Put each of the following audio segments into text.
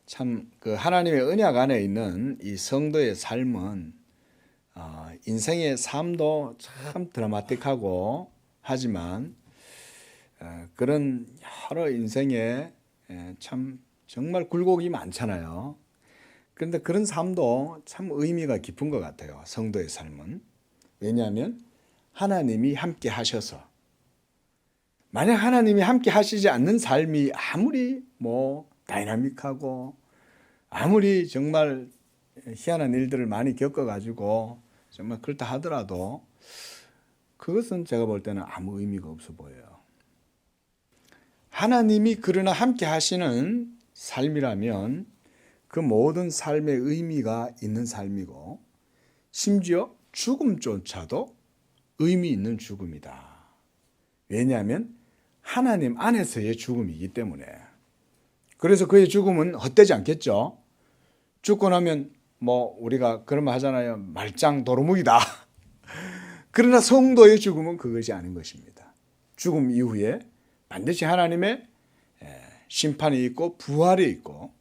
참 그 하나님의 언약 안에 있는 이 성도의 삶은 인생의 삶도 참 드라마틱하고 하지만 그런 여러 인생에 참 정말 굴곡이 많잖아요. 그런데 그런 삶도 참 의미가 깊은 것 같아요. 성도의 삶은. 왜냐하면 하나님이 함께 하셔서, 만약 하나님이 함께 하시지 않는 삶이 아무리 다이나믹하고 아무리 정말 희한한 일들을 많이 겪어가지고 정말 그렇다 하더라도 그것은 제가 볼 때는 아무 의미가 없어 보여요. 하나님이 그러나 함께 하시는 삶이라면 그 모든 삶의 의미가 있는 삶이고, 심지어 죽음조차도 의미 있는 죽음이다. 왜냐하면 하나님 안에서의 죽음이기 때문에. 그래서 그의 죽음은 헛되지 않겠죠. 죽고 나면 우리가 그런 말 하잖아요. 말짱 도루묵이다. 그러나 성도의 죽음은 그것이 아닌 것입니다. 죽음 이후에 반드시 하나님의 심판이 있고 부활이 있고,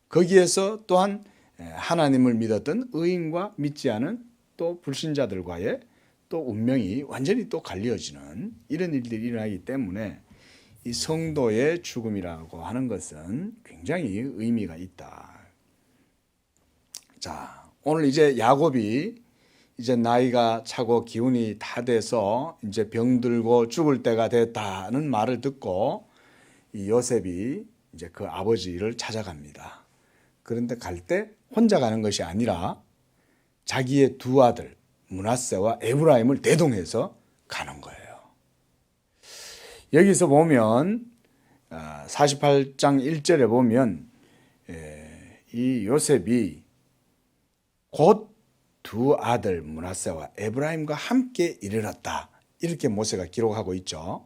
거기에서 또한 하나님을 믿었던 의인과 믿지 않은 또 불신자들과의 또 운명이 완전히 또 갈려지는 이런 일들이 일어나기 때문에 이 성도의 죽음이라고 하는 것은 굉장히 의미가 있다. 자, 오늘 이제 야곱이 이제 나이가 차고 기운이 다 돼서 이제 병들고 죽을 때가 됐다는 말을 듣고 이 요셉이 이제 그 아버지를 찾아갑니다. 그런데 갈 때 혼자 가는 것이 아니라 자기의 두 아들 므낫세와 에브라임을 대동해서 가는 거예요. 여기서 보면 48장 1절에 보면 이 요셉이 곧 두 아들 므낫세와 에브라임과 함께 이르렀다, 이렇게 모세가 기록하고 있죠.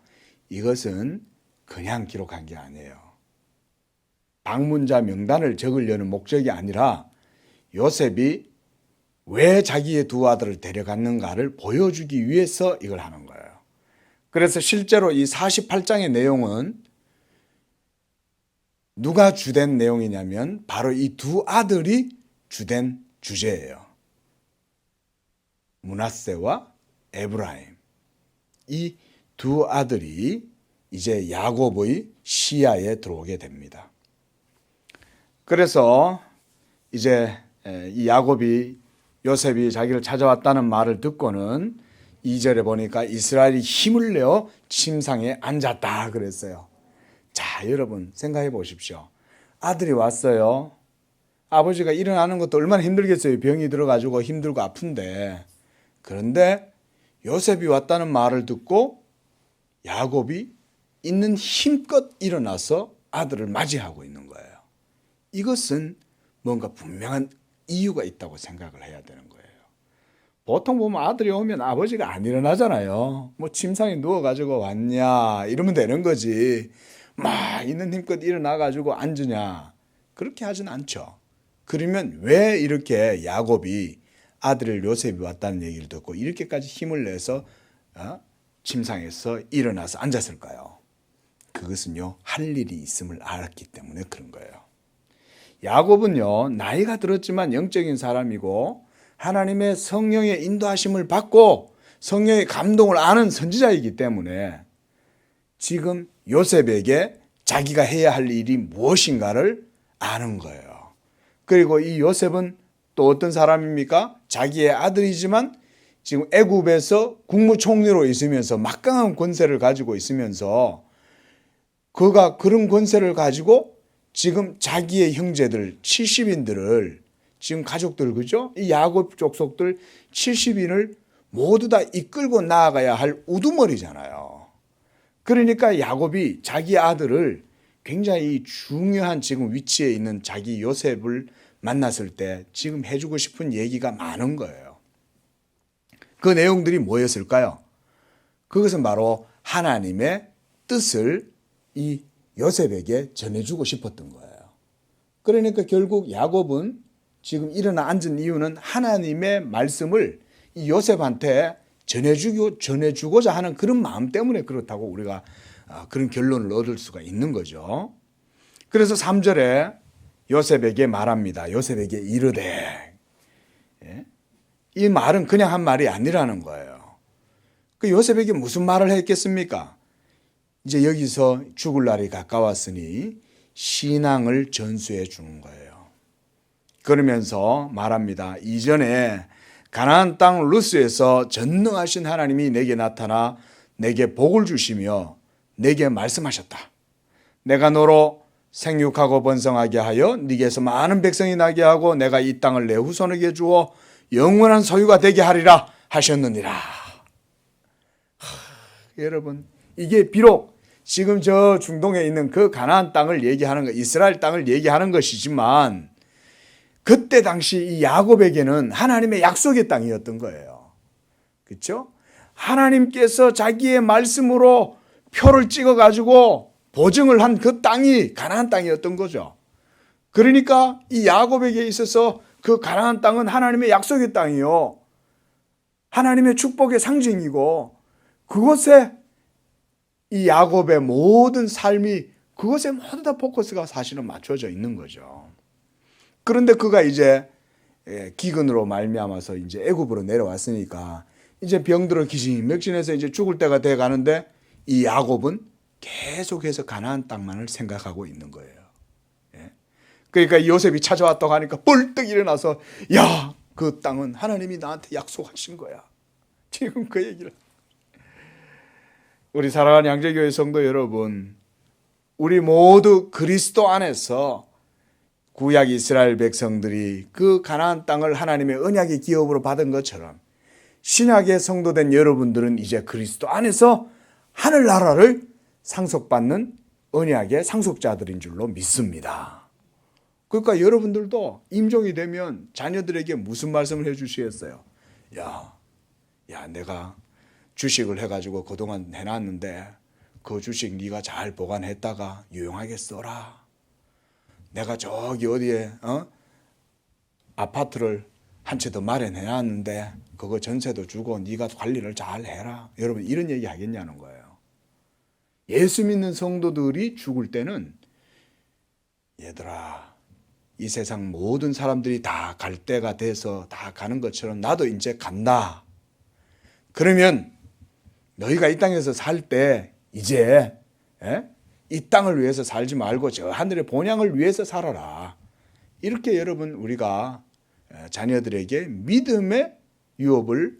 이것은 그냥 기록한 게 아니에요. 방문자 명단을 적으려는 목적이 아니라 요셉이 왜 자기의 두 아들을 데려갔는가를 보여주기 위해서 이걸 하는 거예요. 그래서 실제로 이 48장의 내용은 누가 주된 내용이냐면 바로 이 두 아들이 주된 주제예요. 므낫세와 에브라임, 이 두 아들이 이제 야곱의 시야에 들어오게 됩니다. 그래서 이제 이 야곱이 요셉이 자기를 찾아왔다는 말을 듣고는 2절에 보니까 이스라엘이 힘을 내어 침상에 앉았다 그랬어요. 자, 여러분 생각해 보십시오. 아들이 왔어요. 아버지가 일어나는 것도 얼마나 힘들겠어요. 병이 들어가지고 힘들고 아픈데. 그런데 요셉이 왔다는 말을 듣고 야곱이 있는 힘껏 일어나서 아들을 맞이하고 있는 거예요. 이것은 뭔가 분명한 이유가 있다고 생각을 해야 되는 거예요. 보통 보면 아들이 오면 아버지가 안 일어나잖아요. 침상에 누워가지고 왔냐 이러면 되는 거지. 막 있는 힘껏 일어나가지고 앉으냐, 그렇게 하진 않죠. 그러면 왜 이렇게 야곱이 아들 요셉이 왔다는 얘기를 듣고 이렇게까지 힘을 내서 침상에서 일어나서 앉았을까요? 그것은요, 할 일이 있음을 알았기 때문에 그런 거예요. 야곱은요, 나이가 들었지만 영적인 사람이고 하나님의 성령의 인도하심을 받고 성령의 감동을 아는 선지자이기 때문에 지금 요셉에게 자기가 해야 할 일이 무엇인가를 아는 거예요. 그리고 이 요셉은 또 어떤 사람입니까? 자기의 아들이지만 지금 애굽에서 국무총리로 있으면서 막강한 권세를 가지고 있으면서 그가 그런 권세를 가지고 지금 자기의 형제들 70인들을 지금 가족들, 그죠? 이 야곱 족속들 70인을 모두 다 이끌고 나아가야 할 우두머리잖아요. 그러니까 야곱이 자기 아들을 굉장히 중요한 지금 위치에 있는 자기 요셉을 만났을 때 지금 해주고 싶은 얘기가 많은 거예요. 그 내용들이 뭐였을까요? 그것은 바로 하나님의 뜻을 이 요셉에게 전해주고 싶었던 거예요. 그러니까 결국 야곱은 지금 일어나 앉은 이유는 하나님의 말씀을 이 요셉한테 전해주고자 하는 그런 마음 때문에 그렇다고 우리가 그런 결론을 얻을 수가 있는 거죠. 그래서 3절에 요셉에게 말합니다. 요셉에게 이르되. 예? 이 말은 그냥 한 말이 아니라는 거예요. 그 요셉에게 무슨 말을 했겠습니까? 이제 여기서 죽을 날이 가까웠으니 신앙을 전수해 주는 거예요. 그러면서 말합니다. 이전에 가나안 땅 루스에서 전능하신 하나님이 내게 나타나 내게 복을 주시며 내게 말씀하셨다. 내가 너로 생육하고 번성하게 하여 네게서 많은 백성이 나게 하고 내가 이 땅을 내 후손에게 주어 영원한 소유가 되게 하리라 하셨느니라. 여러분, 이게 비록 지금 저 중동에 있는 그 가나안 땅을 얘기하는 거, 이스라엘 땅을 얘기하는 것이지만 그때 당시 이 야곱에게는 하나님의 약속의 땅이었던 거예요. 그렇죠? 하나님께서 자기의 말씀으로 표를 찍어 가지고 보증을 한 그 땅이 가나안 땅이었던 거죠. 그러니까 이 야곱에게 있어서 그 가나안 땅은 하나님의 약속의 땅이요, 하나님의 축복의 상징이고, 그것에 이 야곱의 모든 삶이 그것에 모두 다 포커스가 사실은 맞춰져 있는 거죠. 그런데 그가 이제 기근으로 말미암아서 이제 애굽으로 내려왔으니까 이제 병들어 기진맥진해서 이제 죽을 때가 돼 가는데 이 야곱은 계속해서 가나안 땅만을 생각하고 있는 거예요. 그러니까 요셉이 찾아왔다고 하니까 벌떡 일어나서, 야, 그 땅은 하나님이 나한테 약속하신 거야. 지금 그 얘기를. 우리 사랑하는 양재교회 성도 여러분, 우리 모두 그리스도 안에서 구약 이스라엘 백성들이 그 가나안 땅을 하나님의 언약의 기업으로 받은 것처럼 신약의 성도된 여러분들은 이제 그리스도 안에서 하늘나라를 상속받는 언약의 상속자들인 줄로 믿습니다. 그러니까 여러분들도 임종이 되면 자녀들에게 무슨 말씀을 해 주시겠어요? 야, 내가 주식을 해가지고 그동안 해놨는데 그 주식 네가 잘 보관했다가 유용하게 써라. 내가 저기 어디에 아파트를 한 채 더 마련해놨는데 그거 전세도 주고 네가 관리를 잘 해라. 여러분, 이런 얘기 하겠냐는 거예요. 예수 믿는 성도들이 죽을 때는, 얘들아, 이 세상 모든 사람들이 다 갈 때가 돼서 다 가는 것처럼 나도 이제 간다. 그러면 너희가 이 땅에서 살 때 이제 이 땅을 위해서 살지 말고 저 하늘의 본향을 위해서 살아라. 이렇게 여러분, 우리가 자녀들에게 믿음의 유업을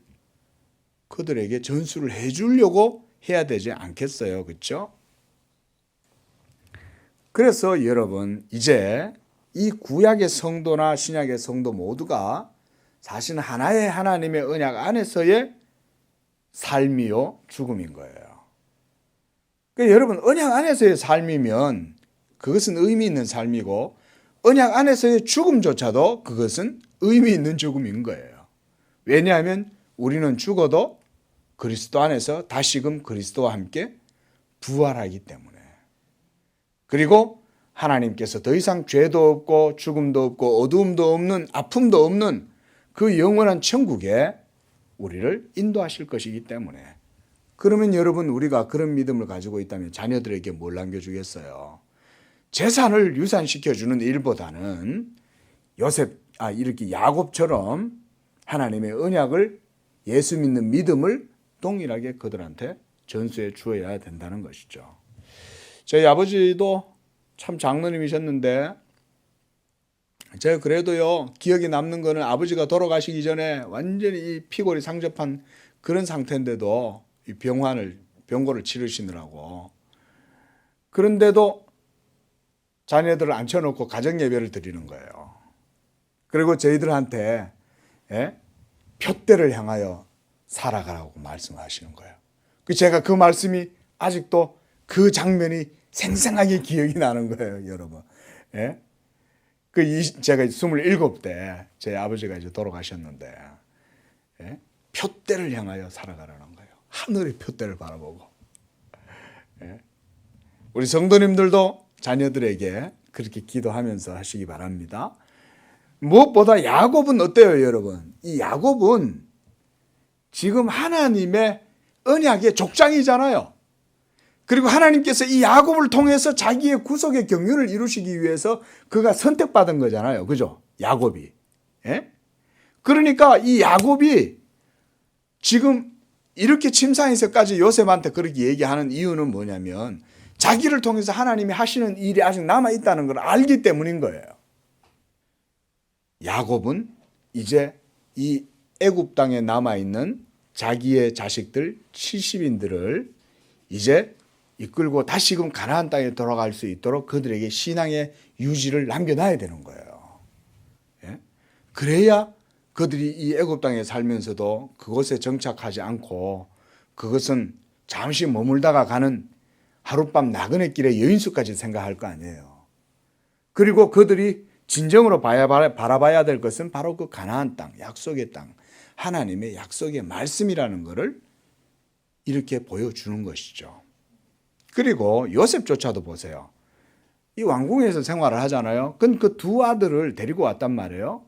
그들에게 전수를 해주려고 해야 되지 않겠어요? 그렇죠? 그래서 여러분, 이제 이 구약의 성도나 신약의 성도 모두가 사실 하나의 하나님의 언약 안에서의 삶이요 죽음인 거예요. 그러니까 여러분, 언약 안에서의 삶이면 그것은 의미 있는 삶이고, 언약 안에서의 죽음조차도 그것은 의미 있는 죽음인 거예요. 왜냐하면 우리는 죽어도 그리스도 안에서 다시금 그리스도와 함께 부활하기 때문에. 그리고 하나님께서 더 이상 죄도 없고 죽음도 없고 어두움도 없는, 아픔도 없는 그 영원한 천국에 우리를 인도하실 것이기 때문에. 그러면 여러분, 우리가 그런 믿음을 가지고 있다면 자녀들에게 뭘 남겨주겠어요? 재산을 유산시켜주는 일보다는 이렇게 야곱처럼 하나님의 언약을, 예수 믿는 믿음을 동일하게 그들한테 전수해 주어야 된다는 것이죠. 저희 아버지도 참 장로님이셨는데, 제가 그래도요, 기억에 남는 거는 아버지가 돌아가시기 전에 완전히 이 피골이 상접한 그런 상태인데도 이 병고를 치르시느라고. 그런데도 자녀들을 앉혀놓고 가정예배를 드리는 거예요. 그리고 저희들한테 표대를 향하여 살아가라고 말씀하시는 거예요. 제가 그 말씀이 아직도 그 장면이 생생하게 기억이 나는 거예요, 여러분. 제가 27대 제 아버지가 이제 돌아가셨는데, 표대를 향하여 살아가라는 거예요. 하늘의 표대를 바라보고. 우리 성도님들도 자녀들에게 그렇게 기도하면서 하시기 바랍니다. 무엇보다 야곱은 어때요, 여러분? 이 야곱은 지금 하나님의 언약의 족장이잖아요. 그리고 하나님께서 이 야곱을 통해서 자기의 구속의 경륜을 이루시기 위해서 그가 선택받은 거잖아요. 그죠? 야곱이. 예? 그러니까 이 야곱이 지금 이렇게 침상에서까지 요셉한테 그렇게 얘기하는 이유는 뭐냐면 자기를 통해서 하나님이 하시는 일이 아직 남아있다는 걸 알기 때문인 거예요. 야곱은 이제 이 애굽 땅에 남아있는 자기의 자식들 70인들을 이제 이끌고 다시금 가나안 땅에 돌아갈 수 있도록 그들에게 신앙의 유지를 남겨놔야 되는 거예요. 예? 그래야 그들이 이 애굽 땅에 살면서도 그곳에 정착하지 않고 그것은 잠시 머물다가 가는 하룻밤 나그네 길의 여인수까지 생각할 거 아니에요. 그리고 그들이 진정으로 바라봐야 될 것은 바로 그 가나안 땅, 약속의 땅, 하나님의 약속의 말씀이라는 것을 이렇게 보여주는 것이죠. 그리고 요셉조차도 보세요. 이 왕궁에서 생활을 하잖아요. 그 두 아들을 데리고 왔단 말이에요.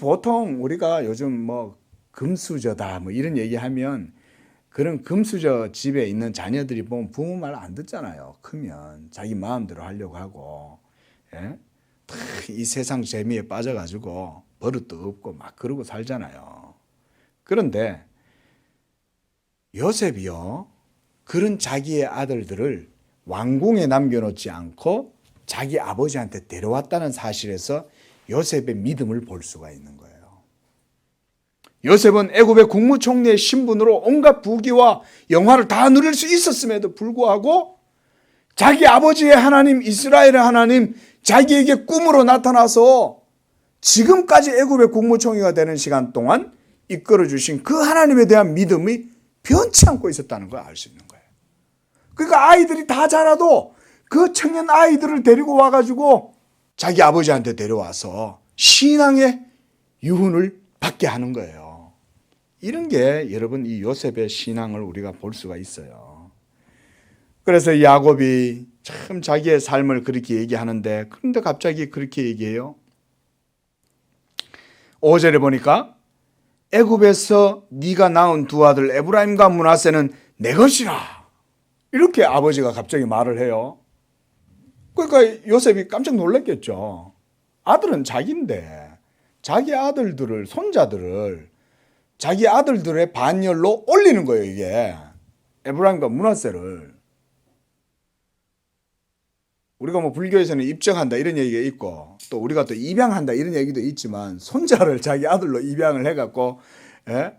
보통 우리가 요즘 뭐 금수저다 뭐 이런 얘기하면 그런 금수저 집에 있는 자녀들이 보면 부모 말 안 듣잖아요. 크면 자기 마음대로 하려고 하고, 예? 이 세상 재미에 빠져가지고 버릇도 없고 막 그러고 살잖아요. 그런데 요셉이요, 그런 자기의 아들들을 왕궁에 남겨놓지 않고 자기 아버지한테 데려왔다는 사실에서 요셉의 믿음을 볼 수가 있는 거예요. 요셉은 애굽의 국무총리의 신분으로 온갖 부귀와 영화를 다 누릴 수 있었음에도 불구하고 자기 아버지의 하나님, 이스라엘의 하나님, 자기에게 꿈으로 나타나서 지금까지 애굽의 국무총리가 되는 시간 동안 이끌어 주신 그 하나님에 대한 믿음이 변치 않고 있었다는 걸 알 수 있는 거예요. 그러니까 아이들이 다 자라도 그 청년 아이들을 데리고 와가지고 자기 아버지한테 데려와서 신앙의 유훈을 받게 하는 거예요. 이런 게 여러분 이 요셉의 신앙을 우리가 볼 수가 있어요. 그래서 야곱이 참 자기의 삶을 그렇게 얘기하는데, 그런데 갑자기 그렇게 얘기해요. 5절에 보니까 애굽에서 네가 낳은 두 아들 에브라임과 므낫세는 내 것이라, 이렇게 아버지가 갑자기 말을 해요. 그러니까 요셉이 깜짝 놀랐겠죠. 아들은 자기인데 자기 아들들을, 손자들을 자기 아들들의 반열로 올리는 거예요. 이게 에브라임과 므낫세를. 우리가 뭐 불교에서는 입정한다 이런 얘기가 있고, 또 우리가 또 입양한다 이런 얘기도 있지만, 손자를 자기 아들로 입양을 해갖고, 예?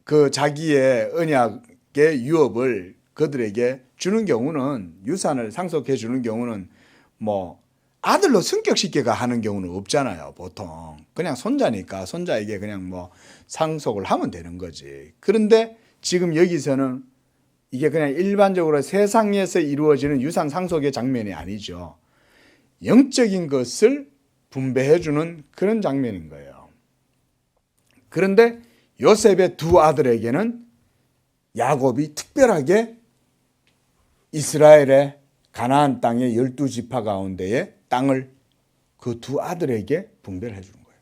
그 자기의 언약의 유업을 그들에게 주는 경우는, 유산을 상속해 주는 경우는 뭐 아들로 승격시켜가 하는 경우는 없잖아요. 보통 그냥 손자니까 손자에게 그냥 뭐 상속을 하면 되는 거지. 그런데 지금 여기서는 이게 그냥 일반적으로 세상에서 이루어지는 유산 상속의 장면이 아니죠. 영적인 것을 분배해 주는 그런 장면인 거예요. 그런데 요셉의 두 아들에게는 야곱이 특별하게 이스라엘의 가나안 땅의 12지파 가운데에 땅을 그 두 아들에게 분배를 해주는 거예요.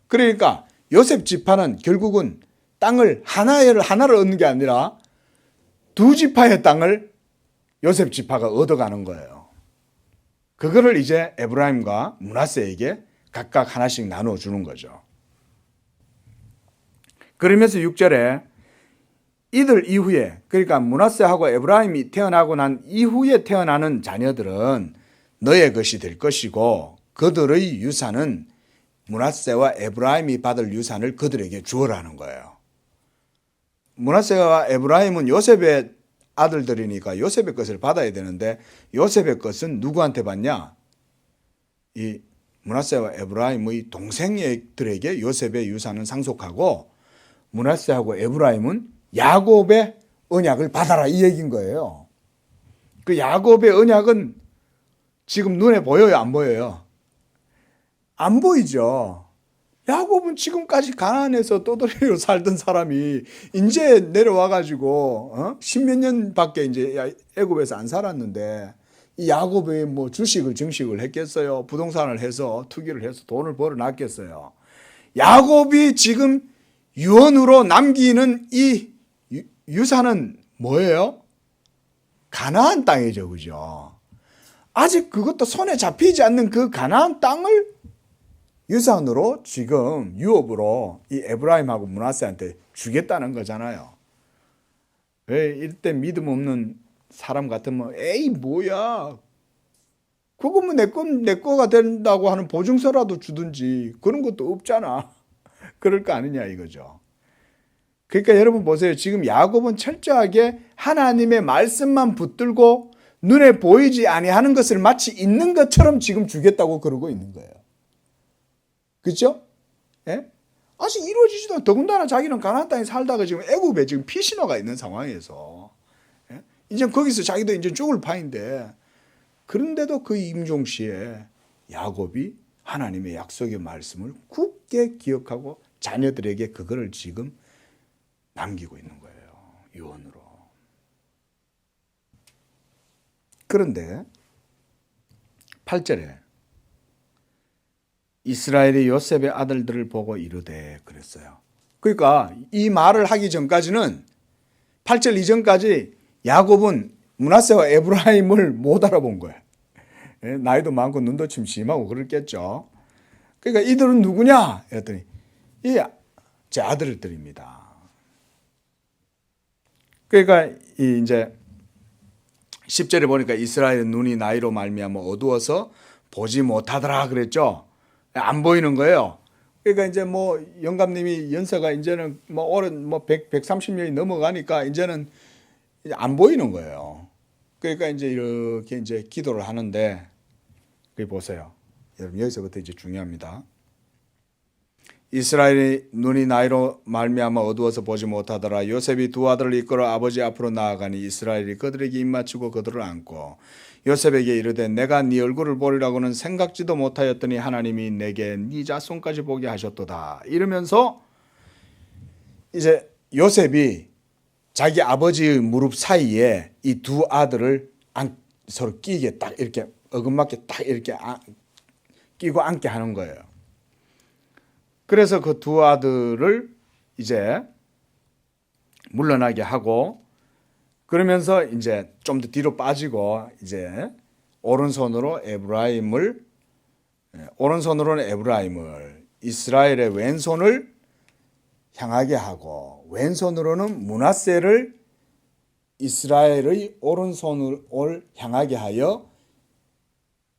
그러니까 요셉 지파는 결국은 땅을 하나를 얻는 게 아니라 두 지파의 땅을 요셉 지파가 얻어가는 거예요. 그거를 이제 에브라임과 므낫세에게 각각 하나씩 나눠주는 거죠. 그러면서 6절에 이들 이후에, 그러니까 므낫세하고 에브라임이 태어나고 난 이후에 태어나는 자녀들은 너의 것이 될 것이고 그들의 유산은 므낫세와 에브라임이 받을 유산을 그들에게 주어라는 거예요. 므낫세와 에브라임은 요셉의 아들들이니까 요셉의 것을 받아야 되는데, 요셉의 것은 누구한테 받냐? 이 므낫세와 에브라임의 동생들에게 요셉의 유산은 상속하고, 므낫세하고 에브라임은 야곱의 언약을 받아라, 이 얘기인 거예요. 그 야곱의 언약은 지금 눈에 보여요, 안 보여요? 안 보이죠. 야곱은 지금까지 가나안에서 떠돌이로 살던 사람이 이제 내려와가지고 십몇 년밖에 이제 애굽에서 안 살았는데, 이 야곱이 뭐 주식을 증식을 했겠어요? 부동산을 해서 투기를 해서 돈을 벌어놨겠어요? 야곱이 지금 유언으로 남기는 이 유산은 뭐예요? 가나안 땅이죠. 그죠? 아직 그것도 손에 잡히지 않는 그 가나안 땅을 유산으로 지금 유업으로 이 에브라임하고 므낫세한테 주겠다는 거잖아요. 왜 이때 믿음 없는 사람 같으면 에이 뭐야, 그거면 내 거가 된다고 하는 보증서라도 주든지 그런 것도 없잖아. 그럴 거 아니냐 이거죠. 그러니까 여러분 보세요. 지금 야곱은 철저하게 하나님의 말씀만 붙들고 눈에 보이지 아니하는 것을 마치 있는 것처럼 지금 주겠다고 그러고 있는 거예요. 그렇죠? 예? 아직 이루어지지도 않고, 더군다나 자기는 가나안 땅에 살다가 지금 애굽에 지금 피신화가 있는 상황에서, 예? 이제 거기서 자기도 이제 죽을 판인데, 그런데도 그 임종시에 야곱이 하나님의 약속의 말씀을 굳게 기억하고 자녀들에게 그거를 지금 남기고 있는 거예요. 유언으로. 그런데 8절에 이스라엘이 요셉의 아들들을 보고 이르되 그랬어요. 그러니까 이 말을 하기 전까지는 8절 이전까지 야곱은 므낫세와 에브라임을 못 알아본 거예요. 나이도 많고 눈도 침침하고 그랬겠죠. 그러니까 이들은 누구냐? 했더니 제 아들들입니다. 그러니까 이제 10절에 보니까 이스라엘의 눈이 나이로 말미암아 어두워서 보지 못하더라 그랬죠. 안 보이는 거예요. 그러니까 이제 뭐 영감님이 연세가 이제는 뭐 올해 뭐 130년이 넘어가니까 이제는 이제 안 보이는 거예요. 그러니까 이제 이렇게 이제 기도를 하는데, 그 보세요. 여러분 여기서부터 이제 중요합니다. 이스라엘의 눈이 나이로 말미암아 어두워서 보지 못하더라. 요셉이 두 아들을 이끌어 아버지 앞으로 나아가니 이스라엘이 그들에게 입맞추고 그들을 안고 요셉에게 이르되 내가 네 얼굴을 보리라고는 생각지도 못하였더니 하나님이 내게 네 자손까지 보게 하셨도다. 이러면서 이제 요셉이 자기 아버지의 무릎 사이에 이 두 아들을 서로 끼게 딱 이렇게 어긋맞게 딱 이렇게 끼고 앉게 하는 거예요. 그래서 그 두 아들을 이제 물러나게 하고, 그러면서 이제 좀 더 뒤로 빠지고 이제 오른손으로는 에브라임을 이스라엘의 왼손을 향하게 하고 왼손으로는 므낫세를 이스라엘의 오른손을 향하게 하여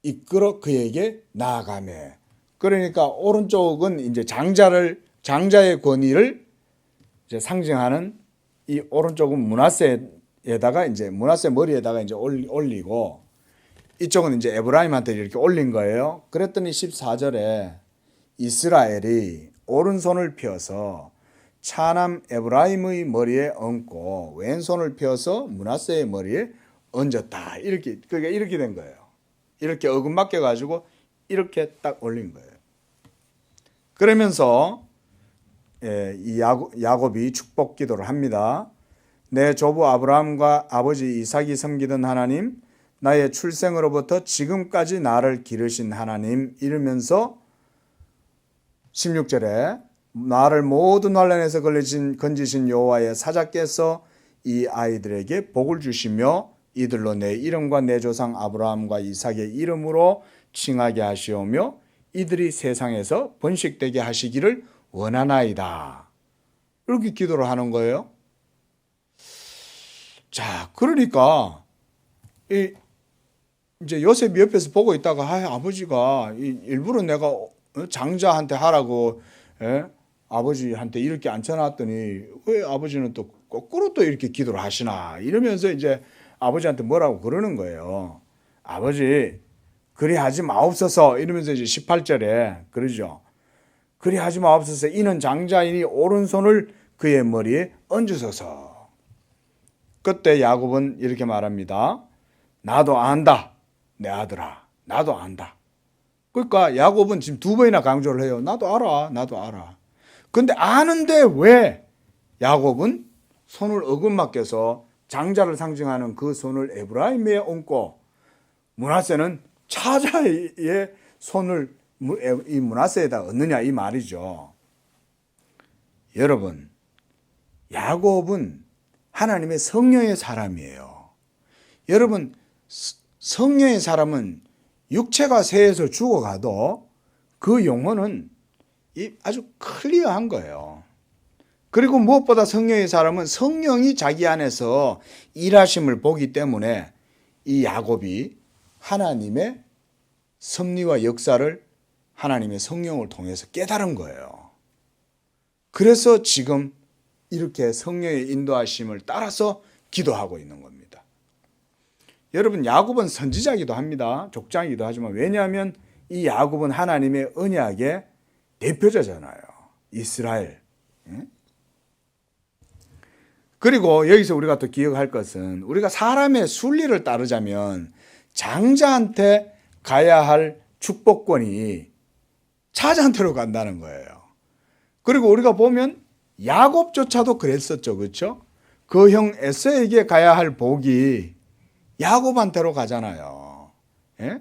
이끌어 그에게 나아가매. 그러니까 오른쪽은 이제 장자의 권위를 이제 상징하는 이 오른쪽은 므낫세에다가 이제 므낫세 머리에다가 이제 올리고, 이쪽은 이제 에브라임한테 이렇게 올린 거예요. 그랬더니 14절에 이스라엘이 오른손을 펴서 차남 에브라임의 머리에 얹고 왼손을 펴서 므낫세의 머리에 얹었다. 이렇게 그게 이렇게 된 거예요. 이렇게 어긋맞게 가지고 이렇게 딱 올린 거예요. 그러면서 이 야곱이 축복 기도를 합니다. 내 조부 아브라함과 아버지 이삭이 섬기던 하나님, 나의 출생으로부터 지금까지 나를 기르신 하나님, 이러면서 16절에 나를 모든 환난에서 건지신 여호와의 사자께서 이 아이들에게 복을 주시며 이들로 내 이름과 내 조상 아브라함과 이삭의 이름으로 칭하게 하시오며 이들이 세상에서 번식되게 하시기를 원하나이다. 이렇게 기도를 하는 거예요. 자, 그러니까 이제 요셉이 옆에서 보고 있다가 아버지가 일부러 내가 장자한테 하라고 아버지한테 이렇게 앉혀놨더니 왜 아버지는 또 거꾸로 또 이렇게 기도를 하시나, 이러면서 이제 아버지한테 뭐라고 그러는 거예요. 아버지 그리하지 마옵소서, 이러면서 이제 18절에 그러죠. 그리하지 마옵소서, 이는 장자이니 오른손을 그의 머리에 얹으소서. 그때 야곱은 이렇게 말합니다. 나도 안다 내 아들아, 나도 안다. 그러니까 야곱은 지금 두 번이나 강조를 해요. 나도 알아. 근데 아는데 왜 야곱은 손을 어긋맞게서 장자를 상징하는 그 손을 에브라임에 얹고 므낫세는 차자의 손을 이 므낫세에다 얹느냐, 이 말이죠. 여러분, 야곱은 하나님의 성령의 사람이에요. 여러분, 성령의 사람은 육체가 세에서 죽어가도 그 영혼은 아주 클리어한 거예요. 그리고 무엇보다 성령의 사람은 성령이 자기 안에서 일하심을 보기 때문에 이 야곱이 하나님의 섭리와 역사를 하나님의 성령을 통해서 깨달은 거예요. 그래서 지금 이렇게 성령의 인도하심을 따라서 기도하고 있는 겁니다. 여러분, 야곱은 선지자이기도 합니다. 족장이기도 하지만, 왜냐하면 이 야곱은 하나님의 언약의 대표자잖아요. 이스라엘. 그리고 여기서 우리가 또 기억할 것은, 우리가 사람의 순리를 따르자면 장자한테 가야 할 축복권이 차자한테로 간다는 거예요. 그리고 우리가 보면 야곱조차도 그랬었죠. 그렇죠? 그 형 에서에게 가야 할 복이 야곱한테로 가잖아요. 예?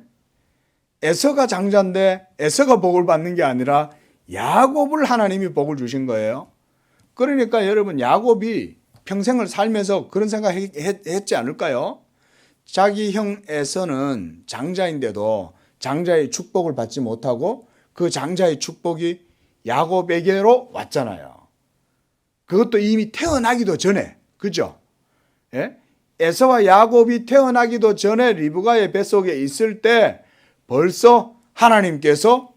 에서가 장자인데 에서가 복을 받는 게 아니라 야곱을 하나님이 복을 주신 거예요. 그러니까 여러분, 야곱이 평생을 살면서 그런 생각 했지 않을까요? 자기 형 에서는 장자인데도 장자의 축복을 받지 못하고 그 장자의 축복이 야곱에게로 왔잖아요. 그것도 이미 태어나기도 전에, 그죠? 예? 에서와 야곱이 태어나기도 전에 리브가의 뱃속에 있을 때 벌써 하나님께서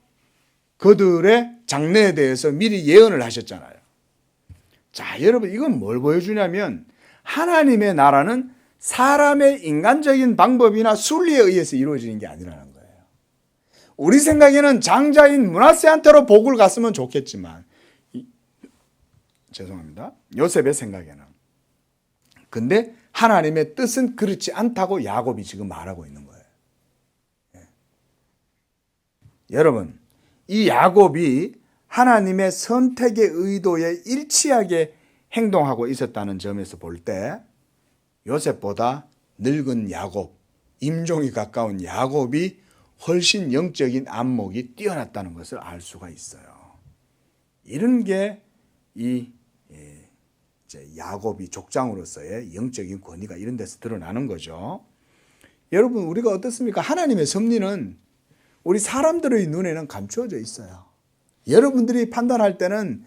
그들의 장래에 대해서 미리 예언을 하셨잖아요. 자, 여러분, 이건 뭘 보여주냐면 하나님의 나라는 사람의 인간적인 방법이나 순리에 의해서 이루어지는 게 아니라는 거예요. 우리 생각에는 장자인 므낫세한테로 복을 갔으면 좋겠지만, 죄송합니다. 요셉의 생각에는. 근데 하나님의 뜻은 그렇지 않다고 야곱이 지금 말하고 있는 거예요. 예. 여러분, 이 야곱이 하나님의 선택의 의도에 일치하게 행동하고 있었다는 점에서 볼 때 요셉보다 늙은 야곱, 임종이 가까운 야곱이 훨씬 영적인 안목이 뛰어났다는 것을 알 수가 있어요. 이런 게 이 야곱이 족장으로서의 영적인 권위가 이런 데서 드러나는 거죠. 여러분, 우리가 어떻습니까? 하나님의 섭리는 우리 사람들의 눈에는 감추어져 있어요. 여러분들이 판단할 때는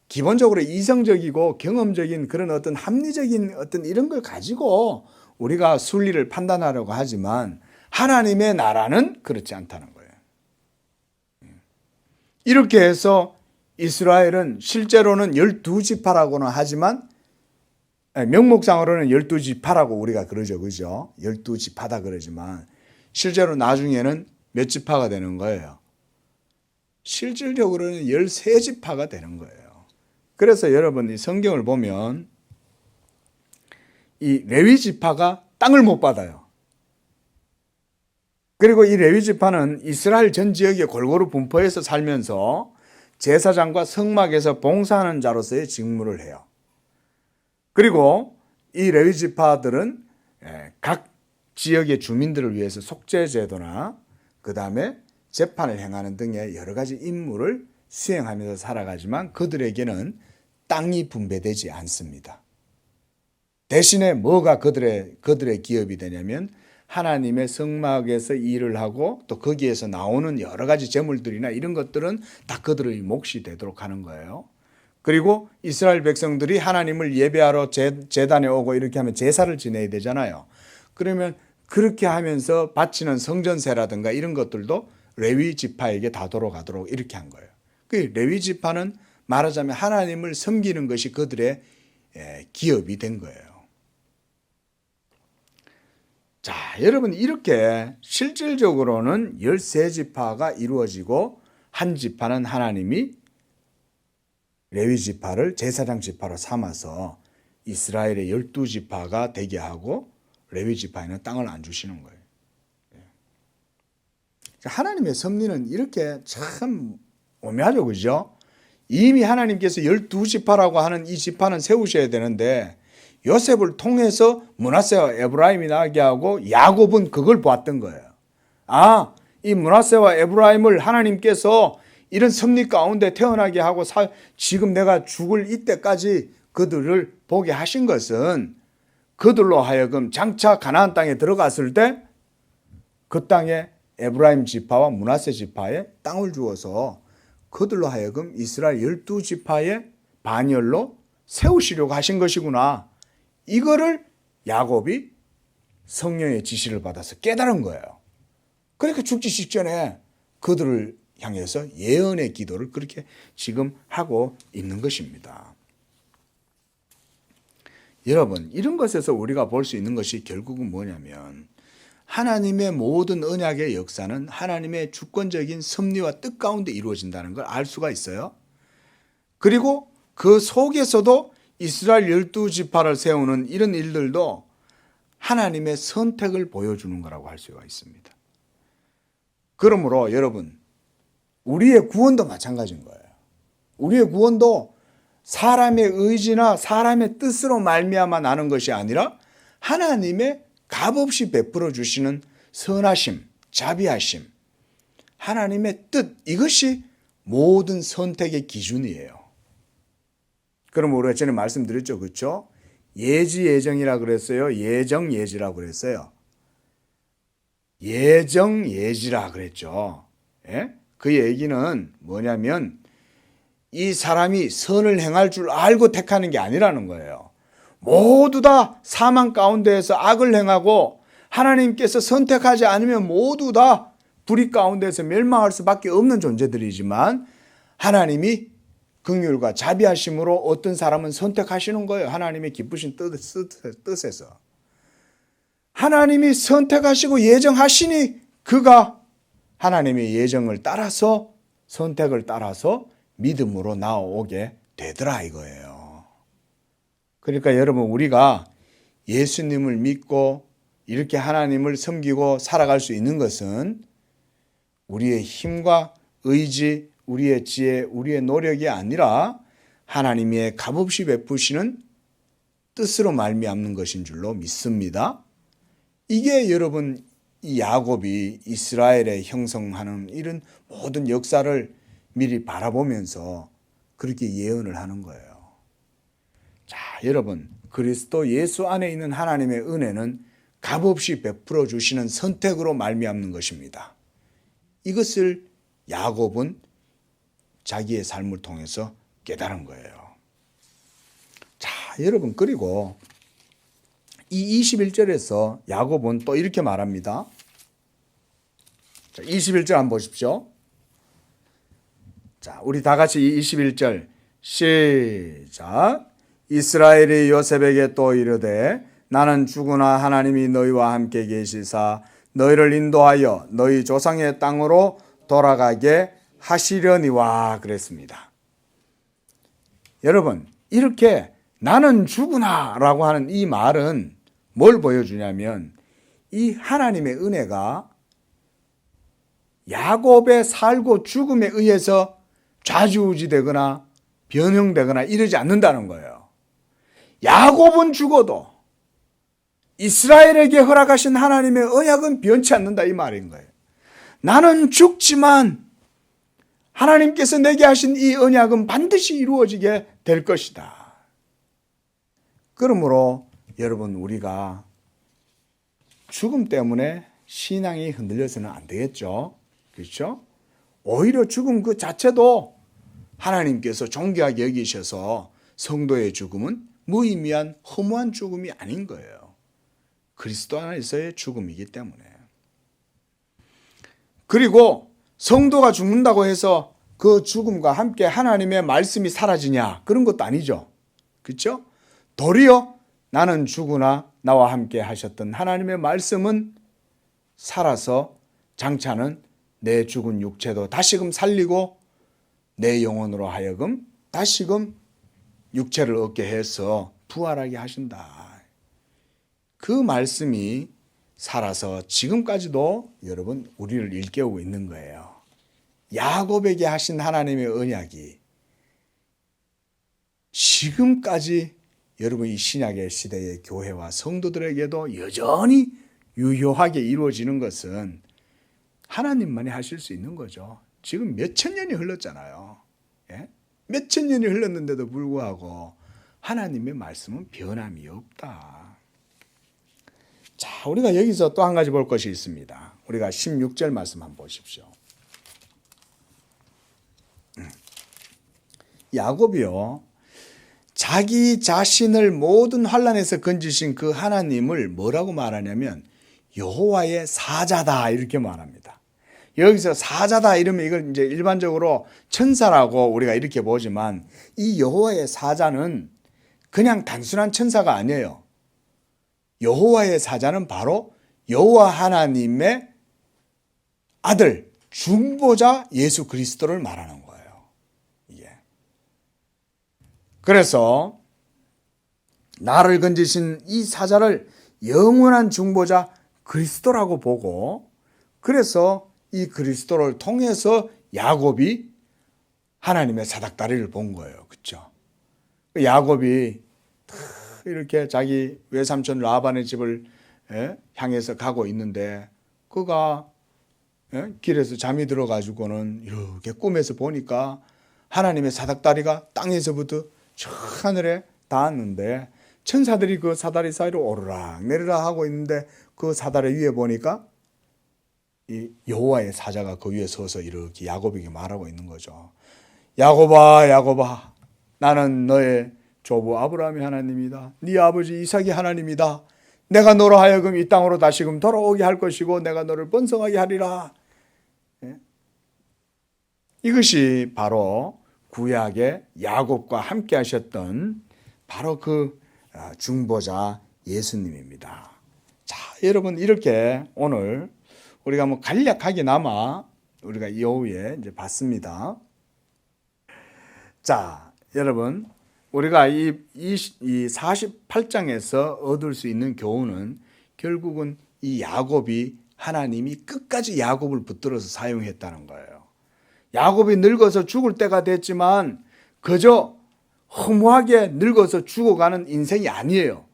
기본적으로 이성적이고 경험적인 그런 어떤 합리적인 어떤 이런 걸 가지고 우리가 순리를 판단하려고 하지만 하나님의 나라는 그렇지 않다는 거예요. 이렇게 해서 이스라엘은 실제로는 12지파라고는 하지만 명목상으로는 12지파라고 우리가 그러죠. 그죠? 12지파다 그러지만 실제로 나중에는 몇 지파가 되는 거예요? 실질적으로는 13지파가 되는 거예요. 그래서 여러분, 이 성경을 보면 이 레위 지파가 땅을 못 받아요. 그리고 이 레위 지파는 이스라엘 전 지역에 골고루 분포해서 살면서 제사장과 성막에서 봉사하는 자로서의 직무를 해요. 그리고 이 레위 지파들은 각 지역의 주민들을 위해서 속죄제도나 그 다음에 재판을 행하는 등의 여러 가지 임무를 수행하면서 살아가지만 그들에게는 땅이 분배되지 않습니다. 대신에 뭐가 그들의 기업이 되냐면 하나님의 성막에서 일을 하고 또 거기에서 나오는 여러 가지 재물들이나 이런 것들은 다 그들의 몫이 되도록 하는 거예요. 그리고 이스라엘 백성들이 하나님을 예배하러 제단에 오고 이렇게 하면 제사를 지내야 되잖아요. 그러면 그렇게 하면서 바치는 성전세라든가 이런 것들도 레위 지파에게 다 돌아가도록 이렇게 한 거예요. 그 레위 지파는 말하자면 하나님을 섬기는 것이 그들의 기업이 된 거예요. 자, 여러분, 이렇게 실질적으로는 13지파가 이루어지고 한 지파는 하나님이 레위 지파를 제사장 지파로 삼아서 이스라엘의 12지파가 되게 하고 레위 지파에는 땅을 안 주시는 거예요. 하나님의 섭리는 이렇게 참 오묘하죠. 그죠? 이미 하나님께서 12지파라고 하는 이 지파는 세우셔야 되는데 요셉을 통해서 므낫세와 에브라임이 나게 하고 야곱은 그걸 보았던 거예요. 아, 이 므낫세와 에브라임을 하나님께서 이런 섭리 가운데 태어나게 하고 지금 내가 죽을 이때까지 그들을 보게 하신 것은 그들로 하여금 장차 가나안 땅에 들어갔을 때 그 땅에 에브라임 지파와 므낫세 지파에 땅을 주어서 그들로 하여금 이스라엘 12지파의 반열로 세우시려고 하신 것이구나. 이거를 야곱이 성령의 지시를 받아서 깨달은 거예요. 그러니까 죽기 직전에 그들을 향해서 예언의 기도를 그렇게 지금 하고 있는 것입니다. 여러분, 이런 것에서 우리가 볼 수 있는 것이 결국은 뭐냐면 하나님의 모든 언약의 역사는 하나님의 주권적인 섭리와 뜻 가운데 이루어진다는 걸 알 수가 있어요. 그리고 그 속에서도 이스라엘 12지파를 세우는 이런 일들도 하나님의 선택을 보여주는 거라고 할 수가 있습니다. 그러므로 여러분, 우리의 구원도 마찬가지인 거예요. 우리의 구원도 사람의 의지나 사람의 뜻으로 말미암아 나는 것이 아니라 하나님의 값없이 베풀어 주시는 선하심, 자비하심, 하나님의 뜻, 이것이 모든 선택의 기준이에요. 그럼 우리가 전에 말씀드렸죠, 그렇죠? 예지 예정이라 그랬어요. 예정 예지라 그랬어요. 예정 예지라 그랬죠. 예? 그 얘기는 뭐냐면 이 사람이 선을 행할 줄 알고 택하는 게 아니라는 거예요. 모두 다 사망 가운데에서 악을 행하고 하나님께서 선택하지 않으면 모두 다 불의 가운데서 멸망할 수밖에 없는 존재들이지만 하나님이 긍휼과 자비하심으로 어떤 사람은 선택하시는 거예요. 하나님의 기쁘신 뜻에서. 하나님이 선택하시고 예정하시니 그가 하나님의 예정을 따라서 선택을 따라서 믿음으로 나오게 되더라 이거예요. 그러니까 여러분, 우리가 예수님을 믿고 이렇게 하나님을 섬기고 살아갈 수 있는 것은 우리의 힘과 의지, 우리의 지혜, 우리의 노력이 아니라 하나님의 값없이 베푸시는 뜻으로 말미암는 것인 줄로 믿습니다. 이게 여러분, 이 야곱이 이스라엘에 형성하는 이런 모든 역사를 미리 바라보면서 그렇게 예언을 하는 거예요. 자, 여러분, 그리스도 예수 안에 있는 하나님의 은혜는 값없이 베풀어 주시는 선택으로 말미암는 것입니다. 이것을 야곱은 자기의 삶을 통해서 깨달은 거예요. 자, 여러분, 그리고 이 21절에서 야곱은 또 이렇게 말합니다. 자, 21절 한번 보십시오. 자, 우리 다 같이 이 21절 시작. 이스라엘이 요셉에게 또 이르되 나는 죽으나 하나님이 너희와 함께 계시사 너희를 인도하여 너희 조상의 땅으로 돌아가게 하시려니와 그랬습니다. 여러분, 이렇게 나는 죽으나 라고 하는 이 말은 뭘 보여주냐면 이 하나님의 은혜가 야곱의 살고 죽음에 의해서 좌지우지되거나 변형되거나 이러지 않는다는 거예요. 야곱은 죽어도 이스라엘에게 허락하신 하나님의 언약은 변치 않는다 이 말인 거예요. 나는 죽지만 하나님께서 내게 하신 이 언약은 반드시 이루어지게 될 것이다. 그러므로 여러분, 우리가 죽음 때문에 신앙이 흔들려서는 안 되겠죠. 그렇죠? 오히려 죽음 그 자체도 하나님께서 존귀하게 여기셔서 성도의 죽음은 무의미한 허무한 죽음이 아닌 거예요. 그리스도 안에서의 죽음이기 때문에. 그리고 성도가 죽는다고 해서 그 죽음과 함께 하나님의 말씀이 사라지냐? 그런 것도 아니죠. 그렇죠? 도리어 나는 죽으나 나와 함께 하셨던 하나님의 말씀은 살아서 장차는 내 죽은 육체도 다시금 살리고 내 영혼으로 하여금 다시금 육체를 얻게 해서 부활하게 하신다. 그 말씀이 살아서 지금까지도 여러분 우리를 일깨우고 있는 거예요. 야곱에게 하신 하나님의 언약이 지금까지 여러분 이 신약의 시대의 교회와 성도들에게도 여전히 유효하게 이루어지는 것은 하나님만이 하실 수 있는 거죠. 지금 몇천 년이 흘렀잖아요. 예? 몇천 년이 흘렀는데도 불구하고 하나님의 말씀은 변함이 없다. 자, 우리가 여기서 또 한 가지 볼 것이 있습니다. 우리가 16절 말씀 한번 보십시오. 야곱이요, 자기 자신을 모든 환난에서 건지신 그 하나님을 뭐라고 말하냐면 여호와의 사자다 이렇게 말합니다. 여기서 사자다 이러면 이걸 이제 일반적으로 천사라고 우리가 이렇게 보지만 이 여호와의 사자는 그냥 단순한 천사가 아니에요. 여호와의 사자는 바로 여호와 하나님의 아들 중보자 예수 그리스도를 말하는 거예요. 이게. 그래서 나를 건지신 이 사자를 영원한 중보자 그리스도라고 보고, 그래서 이 그리스도를 통해서 야곱이 하나님의 사닥다리를 본 거예요. 그렇죠? 야곱이 이렇게 자기 외삼촌 라반의 집을 향해서 가고 있는데 그가 길에서 잠이 들어가지고는 이렇게 꿈에서 보니까 하나님의 사닥다리가 땅에서부터 저 하늘에 닿았는데 천사들이 그 사다리 사이로 오르락 내리락 하고 있는데 그 사다리 위에 보니까 이 여호와의 사자가 그 위에 서서 이렇게 야곱에게 말하고 있는 거죠. 야곱아, 야곱아, 나는 너의 조부 아브라함의 하나님이다. 네 아버지 이삭의 하나님이다. 내가 너로 하여금 이 땅으로 다시금 돌아오게 할 것이고 내가 너를 번성하게 하리라. 이것이 바로 구약의 야곱과 함께 하셨던 바로 그 중보자 예수님입니다. 자, 여러분, 이렇게 오늘 우리가 뭐 간략하게나마 우리가 이 오후에 이제 봤습니다. 자, 여러분, 우리가 이 48장에서 얻을 수 있는 교훈은 결국은 이 야곱이 하나님이 끝까지 야곱을 붙들어서 사용했다는 거예요. 야곱이 늙어서 죽을 때가 됐지만 그저 허무하게 늙어서 죽어가는 인생이 아니에요.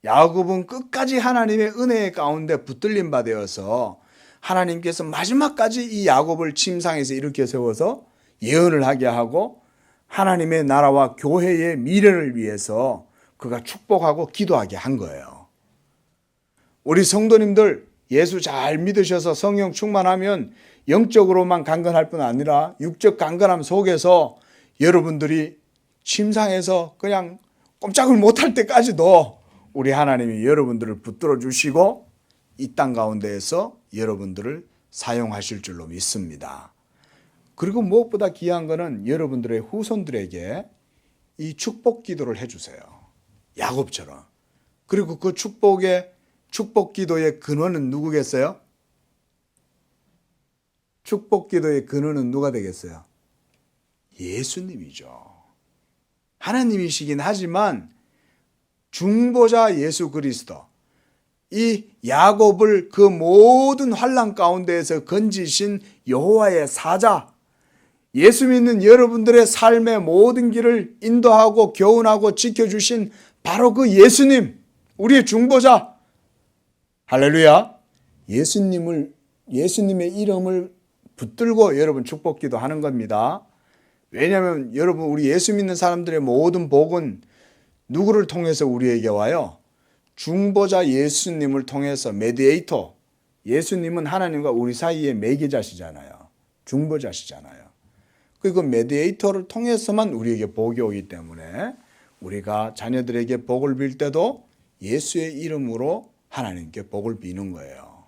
야곱은 끝까지 하나님의 은혜 가운데 붙들림 바 되어서 하나님께서 마지막까지 이 야곱을 침상에서 일으켜 세워서 예언을 하게 하고 하나님의 나라와 교회의 미래를 위해서 그가 축복하고 기도하게 한 거예요. 우리 성도님들 예수 잘 믿으셔서 성령 충만하면 영적으로만 강건할 뿐 아니라 육적 강건함 속에서 여러분들이 침상에서 그냥 꼼짝을 못할 때까지도 우리 하나님이 여러분들을 붙들어 주시고 이 땅 가운데에서 여러분들을 사용하실 줄로 믿습니다. 그리고 무엇보다 귀한 것은 여러분들의 후손들에게 이 축복 기도를 해주세요. 야곱처럼. 그리고 그 축복 기도의 근원은 누구겠어요? 축복 기도의 근원은 누가 되겠어요? 예수님이죠. 하나님이시긴 하지만 중보자 예수 그리스도, 이 야곱을 그 모든 환난 가운데에서 건지신 여호와의 사자, 예수 믿는 여러분들의 삶의 모든 길을 인도하고 교훈하고 지켜주신 바로 그 예수님, 우리의 중보자, 할렐루야. 예수님의 이름을 붙들고 여러분 축복기도 하는 겁니다. 왜냐하면 여러분, 우리 예수 믿는 사람들의 모든 복은 누구를 통해서 우리에게 와요? 중보자 예수님을 통해서. 메디에이터, 예수님은 하나님과 우리 사이의 매개자시잖아요. 중보자시잖아요. 그 메디에이터를 통해서만 우리에게 복이 오기 때문에 우리가 자녀들에게 복을 빌 때도 예수의 이름으로 하나님께 복을 비는 거예요.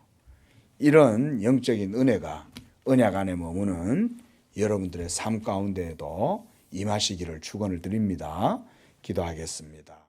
이런 영적인 은혜가 언약 안에 머무는 여러분들의 삶 가운데에도 임하시기를 축원을 드립니다. 기도하겠습니다.